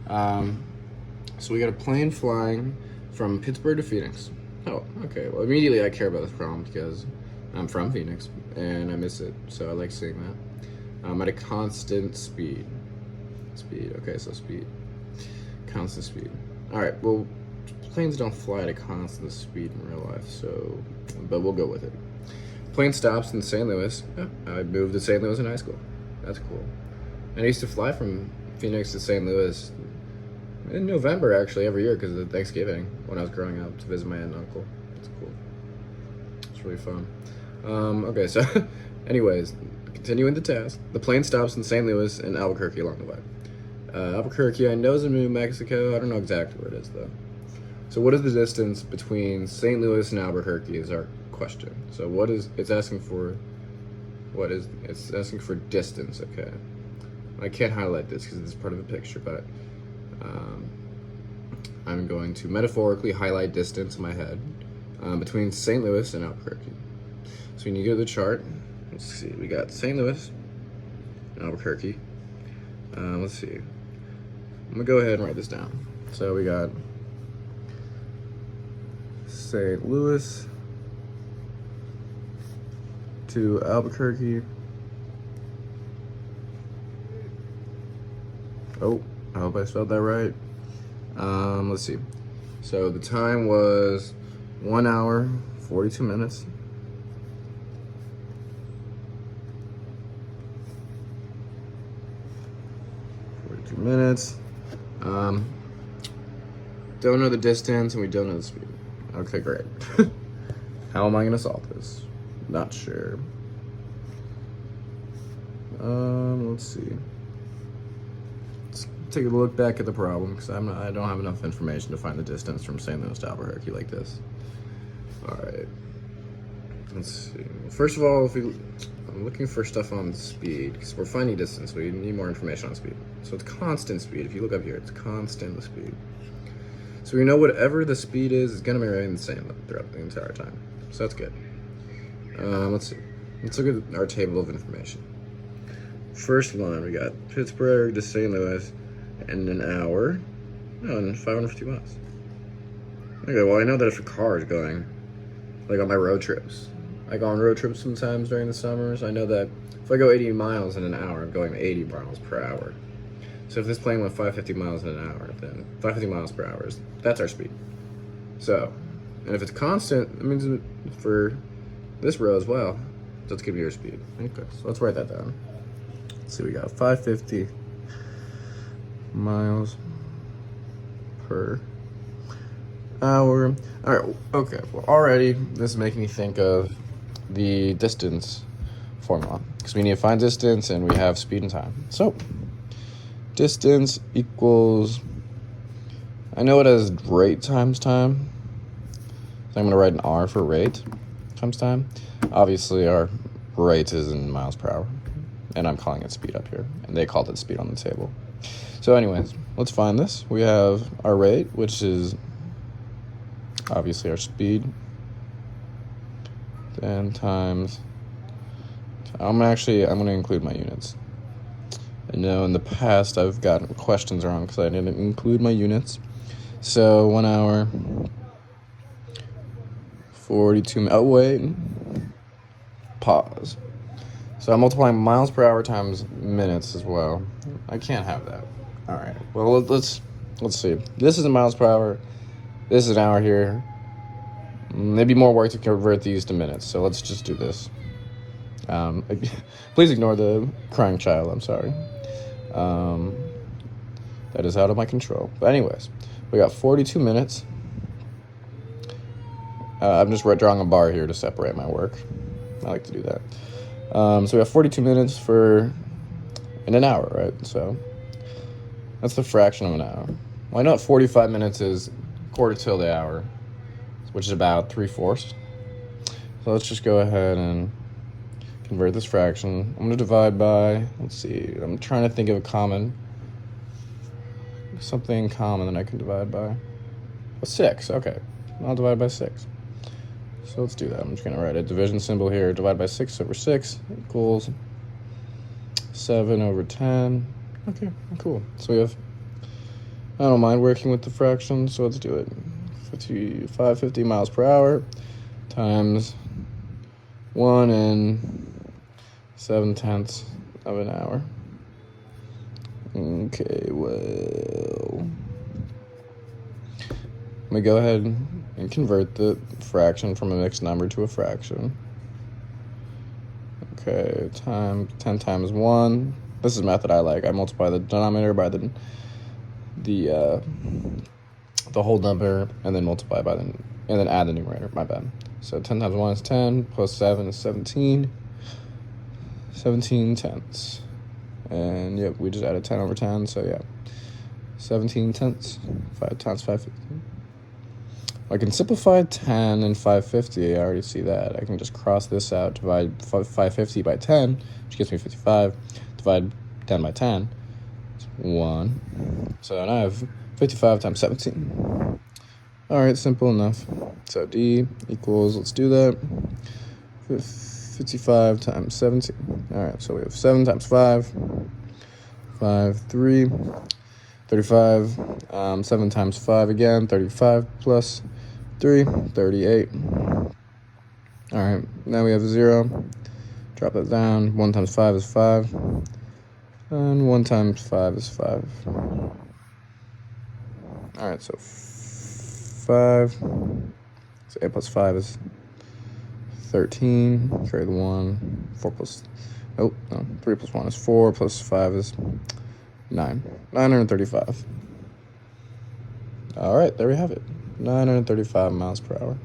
So we got a plane flying from Pittsburgh to Phoenix. Oh, okay. Well, immediately I care about this problem because I'm from Phoenix and I miss it, so I like seeing that. At a constant speed. Okay, so speed. Constant speed. Alright, well, planes don't fly at a constant speed in real life, so, but we'll go with it. Plane stops in St. Louis. Oh, I moved to St. Louis in high school. That's cool. And I used to fly from Phoenix to St. Louis in November, actually, every year because of Thanksgiving when I was growing up to visit my aunt and uncle. It's cool. It's really fun. Okay, so anyways, continuing the task. The plane stops in St. Louis and Albuquerque along the way. Albuquerque, I know, is in New Mexico. I don't know exactly where it is, though. So what is the distance between St. Louis and Albuquerque is our question. So it's asking for distance, okay. I can't highlight this because it's part of the picture, but I'm going to metaphorically highlight distance in my head between St. Louis and Albuquerque. So when you go to the chart, let's see, we got St. Louis and Albuquerque. Let's see. I'm gonna go ahead and write this down. So we got St. Louis to Albuquerque. Oh, I hope I spelled that right. Let's see. So the time was 1 hour, 42 minutes. Don't know the distance and we don't know the speed. Okay, great. How am I gonna solve this? Not sure. Let's see. Let's take a look back at the problem because I don't have enough information to find the distance from St. Louis to Albuquerque like this. All right. Let's see. First of all, I'm looking for stuff on speed because we're finding distance. We need more information on speed. So it's constant speed. If you look up here, it's constant speed. So we know whatever the speed is going to remain the same throughout the entire time. So that's good. Let's see. Let's look at our table of information. First line, we got Pittsburgh to St. Louis in an hour and 550 miles. Okay, well, I know that if a car is going, like on my road trips, I go on road trips sometimes during the summers. I know that if I go 80 miles in an hour, I'm going 80 miles per hour. So if this plane went 550 miles in an hour, then 550 miles per hour that's our speed. So, and if it's constant, it means for this row as well, that's gonna be your speed. Okay, so let's write that down. Let's see, we got 550 miles per hour. All right, okay, well, already this is making me think of the distance formula because we need to find distance and we have speed and time. So distance equals, I know it as rate times time, so I'm going to write an R for rate times time. Obviously our rate is in miles per hour and I'm calling it speed up here and they called it speed on the table. So anyways, let's find this. We have our rate, which is obviously our speed, then times, I'm going to include my units. I know in the past I've gotten questions wrong because I didn't include my units. So 1 hour, 42, oh wait, pause. So I'm multiplying miles per hour times minutes as well. I can't have that. All right, well, let's see. This is in miles per hour. This is an hour here. Maybe more work to convert these to minutes, so let's just do this. Please ignore the crying child, I'm sorry. That is out of my control. But anyways, we got 42 minutes. I'm just drawing a bar here to separate my work. I like to do that. So we have 42 minutes in an hour, right? So that's the fraction of an hour. Well, I know 45 minutes is quarter till the hour, which is about 3/4. So let's just go ahead and convert this fraction. I'm going to divide by, let's see, I'm trying to think of something common that I can divide by. 6, okay. I'll divide by 6. So let's do that. I'm just going to write a division symbol here. Divide by 6 over 6 equals 7 over 10. Okay, cool. So we have I don't mind working with the fractions, so let's do it. 550 miles per hour times 1 and 7/10 of an hour. Okay, well, let me go ahead and convert the fraction from a mixed number to a fraction. Okay, 10 times 1. This is the method I like. I multiply the denominator by the whole number, and then multiply by and then add the numerator. My bad. So 10 times 1 is 10, plus 7 is 17. 17 tenths. And yep, we just added 10 over 10, so yeah. 17 tenths. 5 times 550. I can simplify 10 and 550. I already see that. I can just cross this out, divide 550 by 10, which gives me 55. Divide 10 by 10. It's 1. So now I have 55 times 17. All right, simple enough. So D equals, let's do that, 55 times 17. All right, so we have 7 times 5, 5, 3, 35. 7 times 5 again, 35 plus 3, 38. All right, now we have 0. Drop that down. 1 times 5 is 5. And 1 times 5 is 5. All right, so 5. So 8 plus 5 is 13. Carry the 1. 4 plus... Oh, no. 3 plus 1 is 4. Plus 5 is 9. 935. All right, there we have it. 935 miles per hour.